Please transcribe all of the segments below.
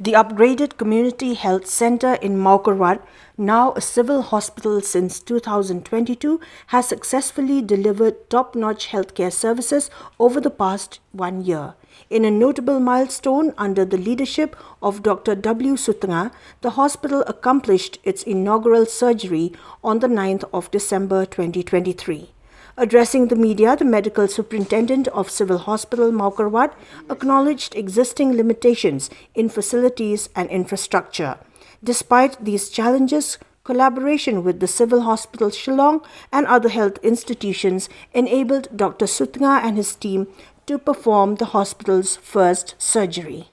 The upgraded Community Health Centre in Mawkyrwat, now a civil hospital since 2022, has successfully delivered top-notch healthcare services over the past 1 year. In a notable milestone under the leadership of Dr. W. Sutnga, the hospital accomplished its inaugural surgery on the 9th of December 2023. Addressing the media, the Medical Superintendent of Civil Hospital Mawkyrwat acknowledged existing limitations in facilities and infrastructure. Despite these challenges, collaboration with the Civil Hospital Shillong and other health institutions enabled Dr. Sutnga and his team to perform the hospital's first surgery.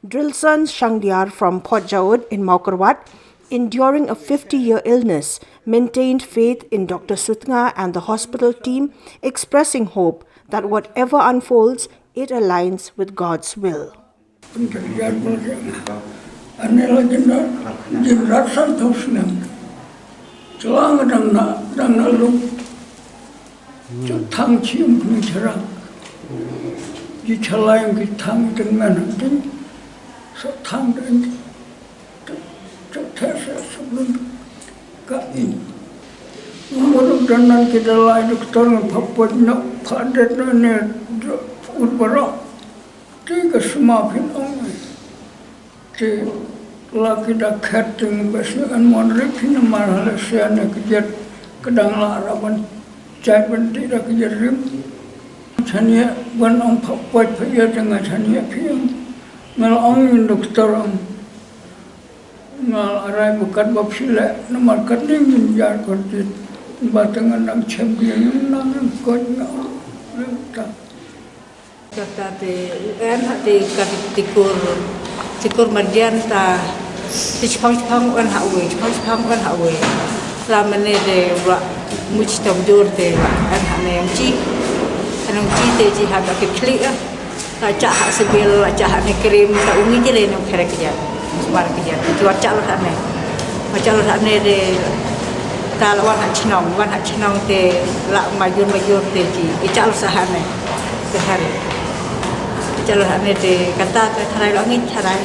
Drilson Shangdiar from Port Jaud in Mawkyrwat, enduring a 50-year illness, maintained faith in Dr. Sutnga and the hospital team, expressing hope that whatever unfolds, it aligns with God's will. Mudah-mudahan kita lain dokter papanya padat ne utbara tiga semakin orang ti lagi dah khating besar monre kini marah siapa kerja kedang laraban cai benti dah kerja rim chania ban orang papat kerja dengan chania piang ngal orang dokter ngal arai bukan bab sila nomor kading menjar kerja batangan nang champion nang konya tak kata UN hati tikur mardian ta Jepang kan hawe selama ni de muci tamdur de an hane mci anong ci te ci ha ka klik ka cha ha sebil cha ha ne krim ta ungi je le no kere kerja semar kerja cuaca lah hane macam lah hane de kalau wan hak chinong te la majur te ji ical sahane sehari ical hane te kata tharai lo ngi tharai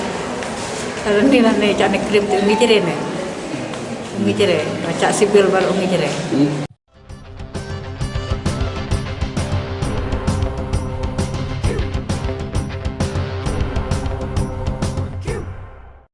ni ne ja ne krim te ngi jere macam sibil bar ngi jere